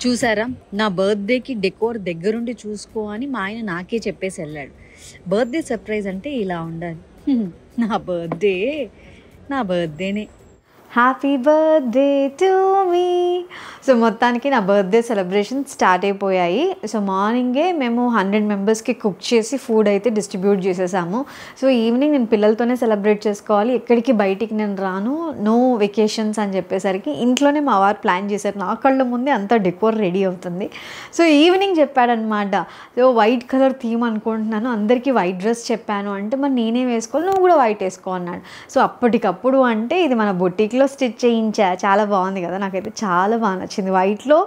చూసారా, నా బర్త్డేకి డెకోర్ దగ్గరుండి చూసుకో అని మా ఆయన నాకే చెప్పేసి వెళ్ళాడు. బర్త్డే సర్ప్రైజ్ అంటే ఇలా ఉండాలి. నా బర్త్డేనే. Happy birthday to me. So మొత్తానికి నా బర్త్డే సెలబ్రేషన్ స్టార్ట్ అయిపోయాయి. సో మార్నింగే మేము 100 మెంబర్స్కి కుక్ చేసి ఫుడ్ అయితే డిస్ట్రిబ్యూట్ చేసేసాము. సో ఈవినింగ్ నేను పిల్లలతోనే సెలబ్రేట్ చేసుకోవాలి, ఎక్కడికి బయటికి నేను రాను, నో వెకేషన్స్ అని చెప్పేసరికి ఇంట్లోనే మా వారు ప్లాన్ చేశారు. నా కళ్ళ ముందే అంతా డెకోర్ రెడీ అవుతుంది. సో ఈవినింగ్ చెప్పాడనమాట, సో వైట్ కలర్ థీమ్ అనుకుంటున్నాను, అందరికీ వైట్ డ్రెస్ చెప్పాను అంటే మరి నేనే వేసుకోవాలి, నువ్వు కూడా వైట్ వేసుకో అన్నాడు. సో అప్పటికప్పుడు అంటే ఇది మన బొటిక్లో స్టిచ్ చేయించా, చాలా బాగుంది కదా, నాకైతే చాలా బాగా నచ్చింది, వైట్లో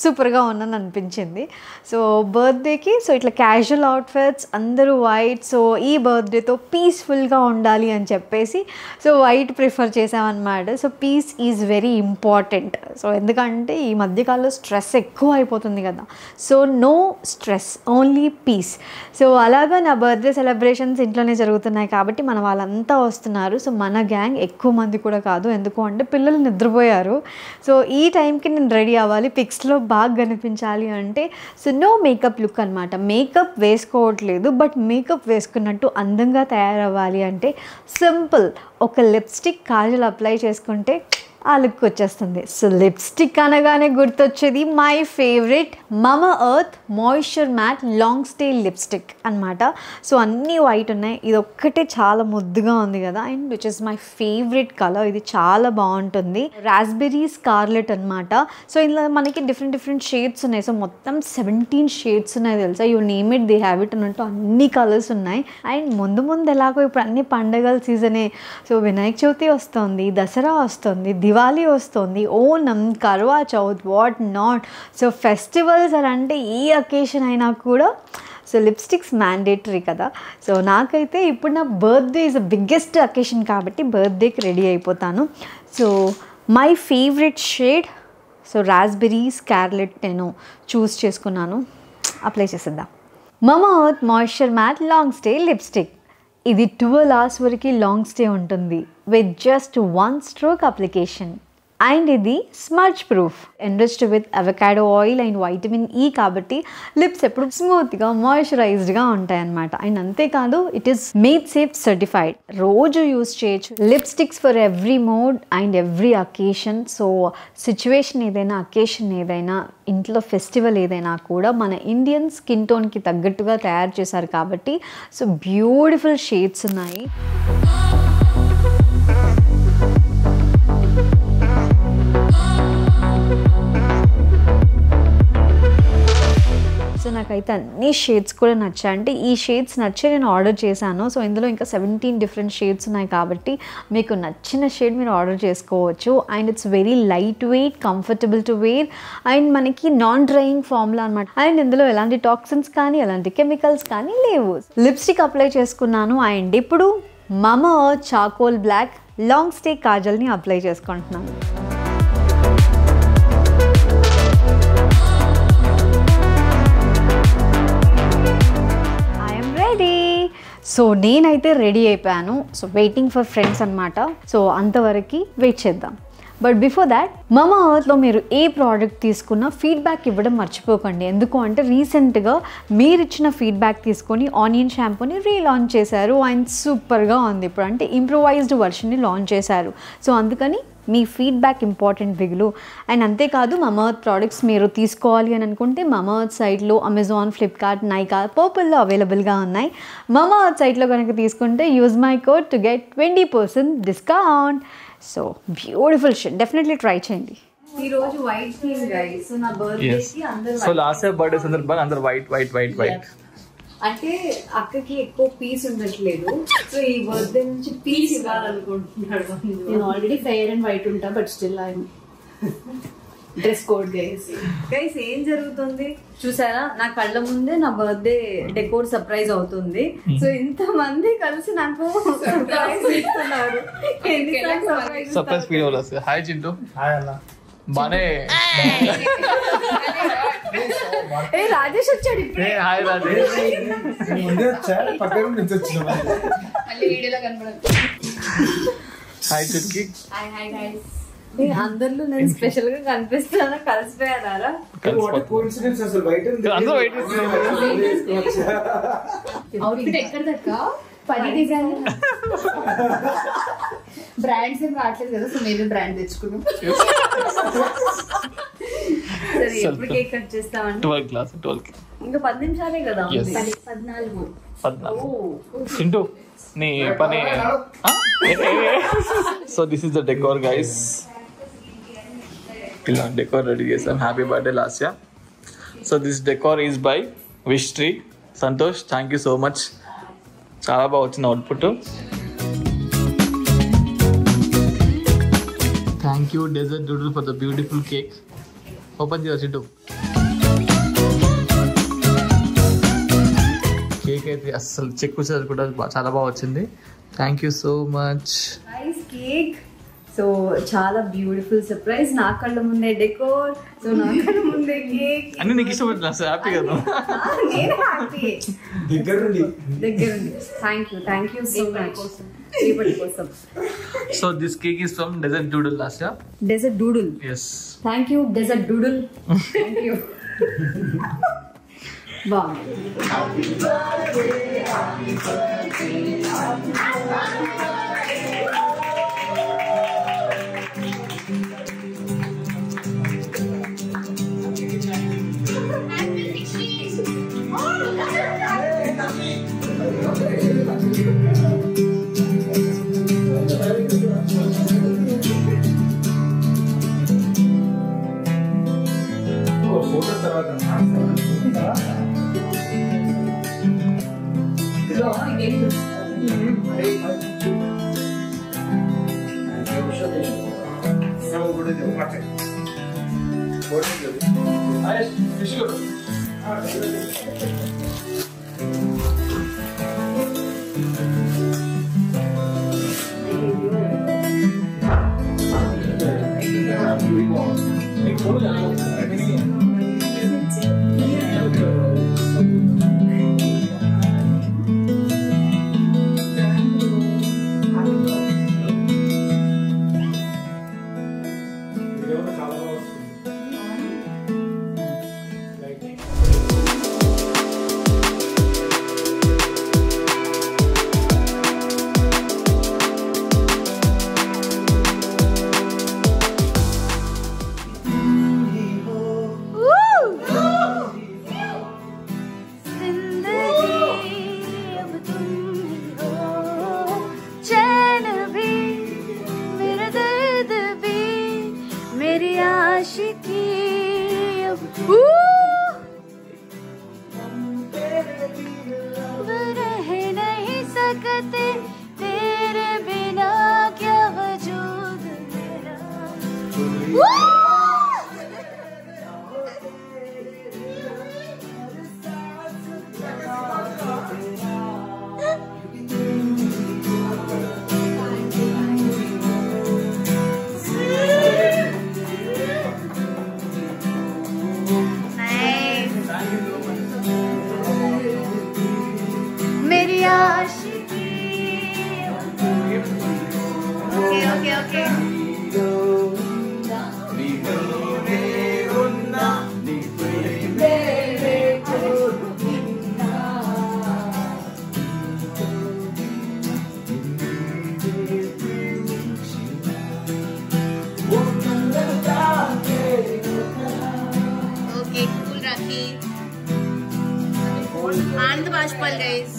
సూపర్గా ఉన్నది అనిపించింది. సో బర్త్డేకి సో ఇట్లా క్యాజువల్ అవుట్ఫిట్స్, అందరూ వైట్. సో ఈ బర్త్డేతో పీస్ఫుల్గా ఉండాలి అని చెప్పేసి సో వైట్ ప్రిఫర్ చేసామన్నమాట. So peace is very important. So ఎందుకంటే ఈ మధ్యకాలంలో స్ట్రెస్ ఎక్కువ అయిపోతుంది కదా, so no stress, only peace. So అలాగా నా బర్త్డే సెలబ్రేషన్స్ ఇంట్లోనే జరుగుతున్నాయి కాబట్టి మన వాళ్ళంతా వస్తున్నారు. సో మన గ్యాంగ్ ఎక్కువ మంది కూడా కాదు, ఎందుకు అంటే పిల్లలు నిద్రపోయారు. సో ఈ టైంకి నేను రెడీ అవ్వాలి, పిక్స్లో బాగా కనిపించాలి అంటే. సో నో మేకప్ లుక్ అనమాట, మేకప్ వేసుకోవట్లేదు, బట్ మేకప్ వేసుకున్నట్టు అందంగా తయారవ్వాలి అంటే సింపుల్ ఒక లిప్స్టిక్, కాజల్ అప్లై చేసుకుంటే ఆ లుక్ వచ్చేస్తుంది. సో లిప్స్టిక్ అనగానే గుర్తొచ్చేది my favourite Mamaearth moisture matte long stay lipstick అనమాట. సో అన్నీ వైట్ ఉన్నాయి, ఇది ఒక్కటే చాలా ముద్దుగా ఉంది కదా, and which is my favourite colour. ఇది చాలా బాగుంటుంది, రాస్బెర్రీ స్కార్లెట్ అనమాట. సో ఇందులో మనకి డిఫరెంట్ షేడ్స్ ఉన్నాయి. సో మొత్తం 17 షేడ్స్ ఉన్నాయి తెలుసా, you name it they have it అన్నట్టు అన్ని కలర్స్ ఉన్నాయి. అండ్ ముందు ఎలాగో ఇప్పుడు అన్ని పండగల సీజనే. సో వినాయక చవితి వస్తుంది, దసరా వస్తుంది, దివాళీ వస్తుంది, Onam, Karva Chauth, what not. So festivals అని అంటే ఏ అకేషన్ అయినా కూడా సో లిప్స్టిక్స్ మ్యాండేటరీ కదా. సో నాకైతే ఇప్పుడు నా birthday is the biggest occasion కాబట్టి బర్త్డేకి రెడీ అయిపోతాను. So my favourite shade so raspberry scarlet నేను చూస్ చేసుకున్నాను. అప్లై చేసేద్దాం. Mamaearth moisture matte long stay lipstick. ఇది 12 hours వరకు లాంగ్ స్టే ఉంటుంది with just 1 stroke application. And ఇది smudge proof, enriched with avocado oil and vitamin E కాబట్టి lips ఎప్పుడు స్మూత్గా మాయిశ్చరైజ్డ్గా ఉంటాయి అన్నమాట. అండ్ అంతేకాదు it is made safe certified, రోజు యూస్ చేయొచ్చు. Lipsticks for every mode and every occasion. So situation ఏదైనా, అకేషన్ ఏదైనా, ఇంట్లో ఫెస్టివల్ ఏదైనా కూడా మన ఇండియన్ స్కిన్ టోన్కి తగ్గట్టుగా తయారు చేశారు కాబట్టి సో బ్యూటిఫుల్ షేడ్స్ ఉన్నాయి. సో నాకైతే అన్ని షేడ్స్ కూడా నచ్చాయి, అంటే ఈ షేడ్స్ నచ్చే నేను ఆర్డర్ చేశాను. సో ఇందులో ఇంకా 17 డిఫరెంట్ షేడ్స్ ఉన్నాయి కాబట్టి మీకు నచ్చిన షేడ్ మీరు ఆర్డర్ చేసుకోవచ్చు. And it's very light weight, comfortable to wear and మనకి నాన్ డ్రైయింగ్ ఫార్ములా అనమాట. అండ్ ఇందులో ఎలాంటి టాక్సిన్స్ కానీ ఎలాంటి కెమికల్స్ కానీ లేవు. లిప్స్టిక్ అప్లై చేసుకున్నాను అండ్ ఇప్పుడు Mamaearth charcoal black long stay కాజల్ని అప్లై చేసుకుంటున్నాను. సో నేనైతే రెడీ అయిపోయాను. సో వెయిటింగ్ ఫర్ ఫ్రెండ్స్ అనమాట. సో అంతవరకు వెయిట్ చేద్దాం. బట్ బిఫోర్ దాట్ మమా ఎర్త్లో మీరు ఏ ప్రోడక్ట్ తీసుకున్నా ఫీడ్బ్యాక్ ఇవ్వడం మర్చిపోకండి. ఎందుకు అంటే రీసెంట్గా మీరు ఇచ్చిన ఫీడ్బ్యాక్ తీసుకొని ఆనియన్ షాంపూని రీలాంచ్ చేశారు అండ్ సూపర్గా ఉంది. ఇప్పుడు అంటే ఇంప్రూవైజ్డ్ వర్షన్ని లాంచ్ చేశారు. సో అందుకని మీ ఫీడ్బ్యాక్ ఇంపార్టెంట్ బిగులు. అండ్ అంతేకాదు మమా ఎర్త్ ప్రోడక్ట్స్ మీరు తీసుకోవాలి అని అనుకుంటే మమా ఎర్త్ సైట్లో అమెజాన్, ఫ్లిప్కార్ట్, నైకా, పర్పుల్లో అవైలబుల్గా ఉన్నాయి. మమా ఎర్త్ సైట్లో కనుక తీసుకుంటే use my code to get 20% discount. So beautiful shade, definitely try చేయండి. ఈ రోజు వైట్ థీమ్ గైస్. సో నా బర్త్డేకి అందరూ సో లాస్ట్ ఇయర్ బర్త్డే సందర్భంగా అందరూ వైట్ వైట్ వైట్ వైట్. అంటే అక్కకి ఎక్కువ పీస్ ఉండట్లేదు, సో ఈ బర్త్డే నుంచి పీస్ ఇవ్వాలనుకుంటున్నాడు. నేను ఆల్రెడీ ఫెయిర్ అండ్ వైట్ ఉంటా, but still I dress code guys. ఏం జరుగుతుంది చూసారా, నా కళ్ళ ముందే నా బర్త్డే డెకోర్ సర్ప్రైజ్ అవుతుంది. సో ఇంత మంది కలిసి నాకు సర్ప్రైజ్ ఇస్తున్నారు. సర్ప్రైజ్ ఫీల్ అవ్వాలి. హాయ్ చింటూ. హాయ్ అన్న. బానే రాజేష్ వచ్చాడు ఇప్పుడే. హాయ్ రాజేష్. మళ్ళీ వీడియోలో కనపడదు. Hi Chutki. Hi hi guys. అందరిలో నేను స్పెషల్ గా కనిపిస్తున్నా, కలిసిపోయారా? అవుట్ఫిట్ ఎక్కడ దక్క 10 డిజైన్ బ్రాండ్స్ ఏం రావట్లేదు కదా, సో మేమే బ్రాండ్ తెచ్చుకున్నాం. సరే ఎప్పుడు కేక్ కట్ చేస్తామండి? 12 ఇంకా 10 నిమిషాలే కదా. 14 చింటూ నీ పని. So this is the decor guys. ఇలా డెకోర్ రెడీ చేసాం. Happy birthday Lasya. So this decor is by wish tree. Santosh, thank you so much. చాలా బాగా వచ్చింది output. Thank you dessert doodle for the beautiful cake. Open చేయ Chintu. Cake అయితే అస్సలు చెక్కు కూడా చాలా బాగా వచ్చింది. Thank you so much. Nice cake. So చాలా బ్యూటిఫుల్ సర్ప్రైజ్. నా కళ్ళ ముందే డెకోర్, సో నా కళ్ళ ముందే కేక్. అన్ని నీకు ఇష్టపడుతున్నా సార్. హ్యాపీ కదా? నేను హ్యాపీ. దగ్గరుండి థ్యాంక్ యూ సో మచ్. రేపటి కోసం. So this cake is from Dessert Doodle last. Dessert Doodle. Yes, thank you dessert Doodle. Thank you. బాగుంది. ఆనంద్ బాష్పాల్ guys.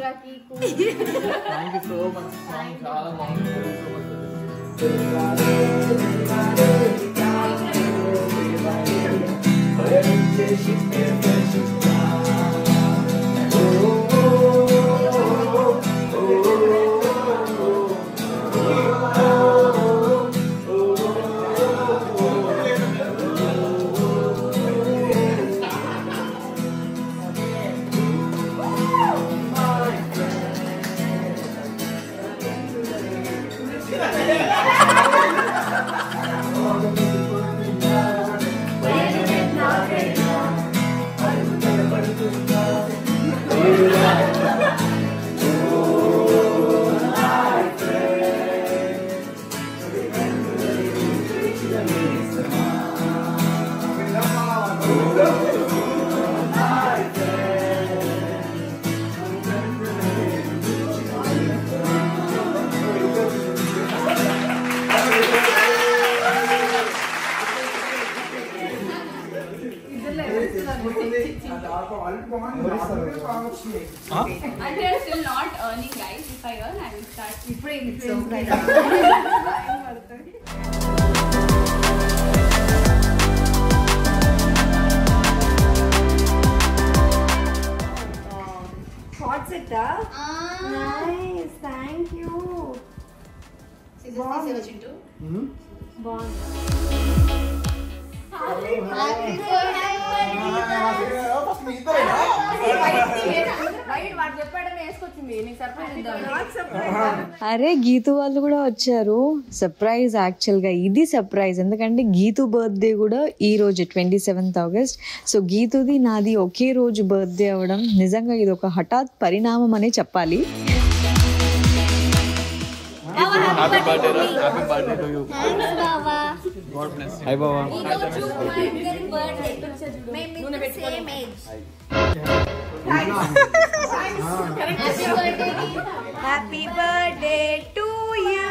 Thank you so much. చాలా బాగుంది. అంటే still not earning, guys. If I earn, I will start. Hot set, nice, thank you. అరే గీతు వాళ్ళు కూడా వచ్చారు. సర్ప్రైజ్ యాక్చువల్గా ఇది సర్ప్రైజ్, ఎందుకంటే గీతు బర్త్డే కూడా ఈ రోజు 27th August. సో గీతుది నాది ఒకే రోజు బర్త్డే అవ్వడం నిజంగా ఇది ఒక హఠాత్ పరిణామం అనే చెప్పాలి. Happy birthday, Ras. Happy birthday to you. Thanks, Baba. God bless you. Hi, Baba. Same age. Happy birthday to you.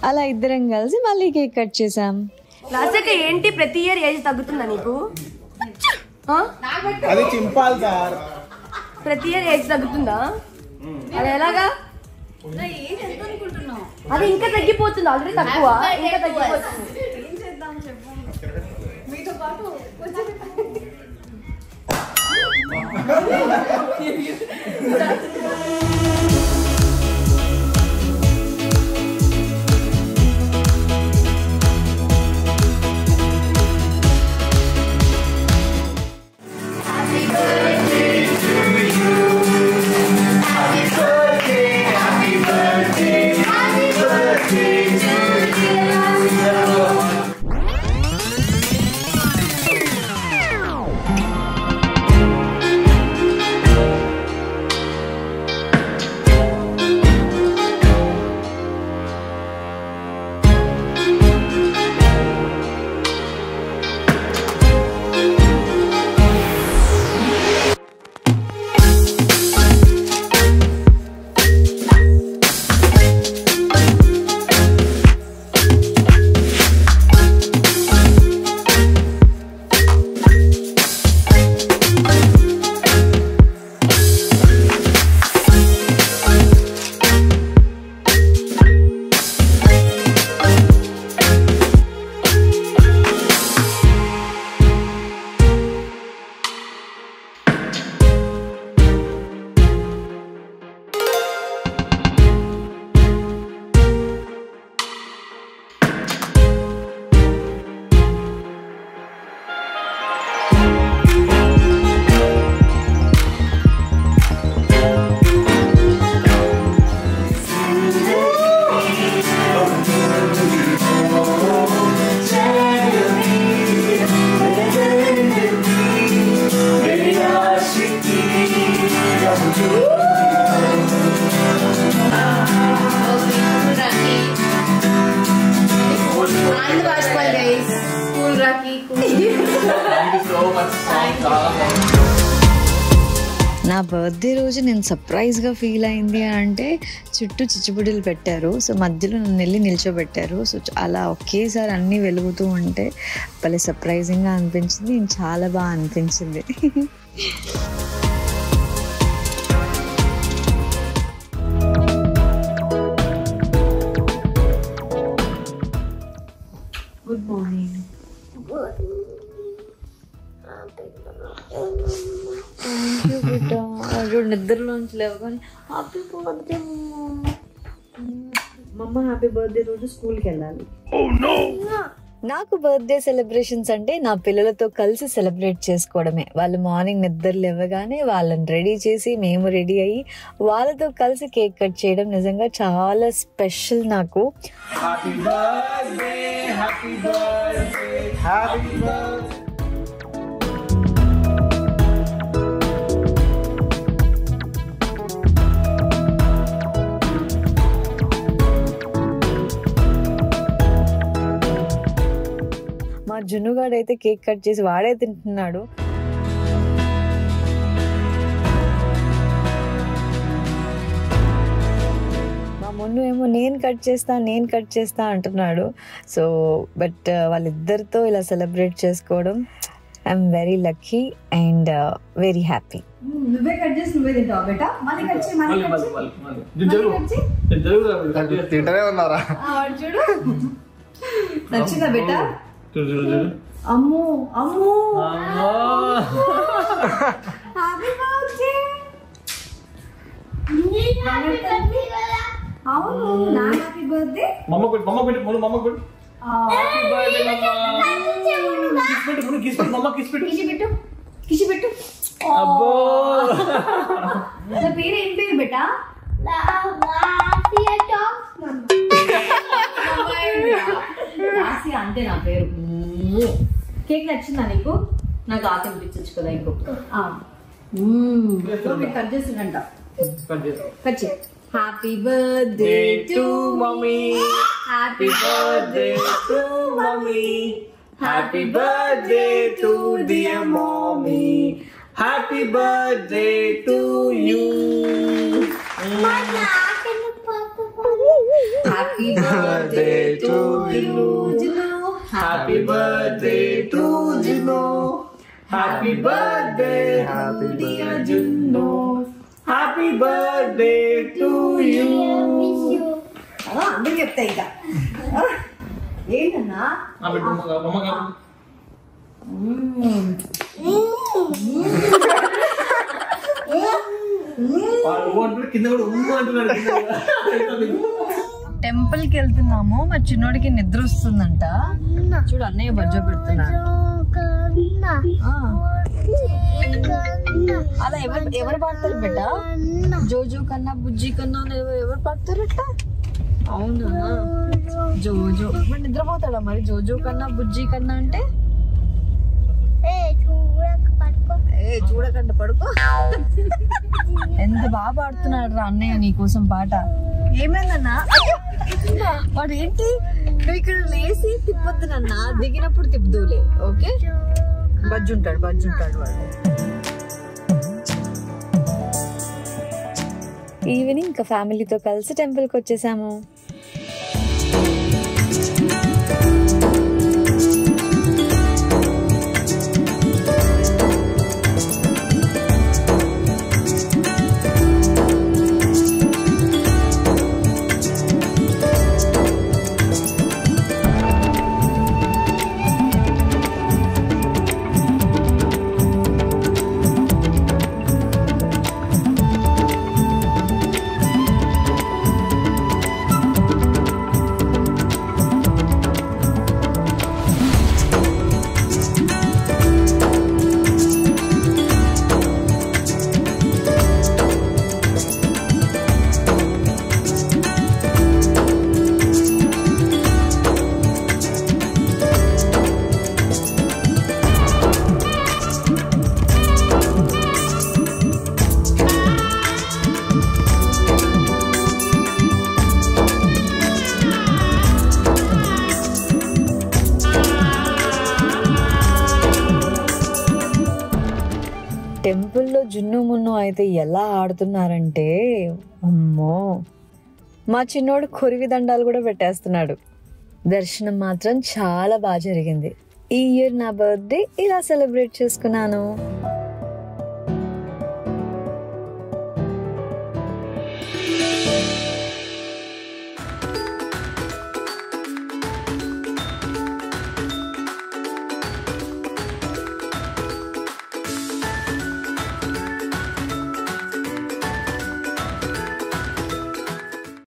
అలా ఇద్దరం కలిసి మళ్ళీ కేక్ కట్ చేసాం. లాస్ట్ ఏంటి ప్రతి ఇయర్ ఏజ్ తగ్గుతుందా నీకు? అది చింపాలి సార్. ప్రతి ఇయర్ ఏజ్ తగ్గుతుందా? అది ఎలాగా? అది ఇంకా తగ్గిపోతుంది, ఆల్రెడీ తక్కువ, ఇంకా తగ్గిపోతుంది. నా బర్త్డే రోజు నేను సర్ప్రైజ్గా ఫీల్ అయింది అంటే చుట్టూ చిచ్చుబుడ్డలు పెట్టారు. సో మధ్యలో నన్ను వెళ్ళి నిల్చోబెట్టారు. సో అలా ఒకేసారి అన్నీ వెలుగుతూ ఉంటే భలే సర్ప్రైజింగ్గా అనిపించింది. చాలా బాగా అనిపించింది. Good morning. థ్యాంక్ యూ బిడ్డ. చూడు నిద్రలోంచి లేవగానే హ్యాపీ బర్త్డే మమ్మ. హ్యాపీ బర్త్డే రోజు స్కూల్కి వెళ్ళాలి. నాకు బర్త్డే సెలబ్రేషన్స్ అంటే నా పిల్లలతో కలిసి సెలబ్రేట్ చేసుకోవడమే. వాళ్ళు మార్నింగ్ నిద్ర లేవగానే వాళ్ళని రెడీ చేసి మేము రెడీ అయ్యి వాళ్ళతో కలిసి కేక్ కట్ చేయడం నిజంగా చాలా స్పెషల్ నాకు. Happy birthday, happy birthday, happy birthday. మా జున్నుగాడు అయితే కేక్ కట్ చేసి వాడే తింటున్నాడు. మా మొన్ను ఏమో నేను కట్ చేస్తా అంటున్నాడు. సో బట్ వాళ్ళిద్దరితో ఇలా సెలబ్రేట్ చేసుకోవడం I'm very lucky and very happy. నువ్వే కట్ చేసి నువ్వే తింటావా బేటా? మళ్ళీ కట్ చేయి, మళ్ళీ కట్ చేయి. తింటనే ఉన్నారా? చూడు నచ్చిందా బేటా? అమ్మో అమ్మో హ్యాపీ బర్త్డే. అవును నా హ్యాపీ బర్త్డే. మమ్మ కొట్టు హ్యాపీ బర్త్డే మమ్మ కిసి పెట్టు. అబ్బో నా పేరు ఏం పేరు బేటా? రాసి అంటే నా పేరు. కేక్ నచ్చిందా నీకు? నాకు ఆ తినిపించచ్చు కదా ఇంకొక. కట్ చేసిందంట. కట్ చే. Happy birthday to mummy, happy birthday to mummy, happy birthday to dear mummy, happy birthday to you. Happy birthday to you Jinu, happy birthday to Jinu, happy birthday to dear Jinu, happy birthday to you. అందరూ చెప్తా ఇంకా ఏంటన్నా temple కి వెళ్తున్నాము. మా చిన్నోడికి నిద్ర వస్తుందంట. చూడు అన్నయ్య బజ్జో పెడుతున్నాడు. అలా ఎవరు పాడతారు బెట? జోజో కన్నా బుజ్జి కన్నా ఎవరు పాడతారు అట్లా? అవునా జోజో. మరి నిద్రపోతాడా మరి జోజో కన్నా బుజ్జి కన్నా అంటే? చూడకంట పడుకో. ఎంత బాగా పాడుతున్నాడు రా అన్నయ్య నీకోసం పాట. ఏమైందన్నా? వాడు ఏంటి నువ్వు ఇక్కడ లేసి తిప్పొద్దు నన్నా, దిగినప్పుడు తిప్పుదూలే. ఓకే బజ్జుంటాడు వాడు. ఈవినింగ్ ఇంకా ఫ్యామిలీతో కలిసి టెంపుల్కి వచ్చేసాము. టెంపుల్లో జున్ను మున్ను అయితే ఎలా ఆడుతున్నారంటే అమ్మో. మా చిన్నోడు కొరివి దండాలు కూడా పెట్టేస్తున్నాడు. దర్శనం మాత్రం చాలా బాగా జరిగింది. ఈ ఇయర్ నా బర్త్డే ఇలా సెలబ్రేట్ చేసుకున్నాను.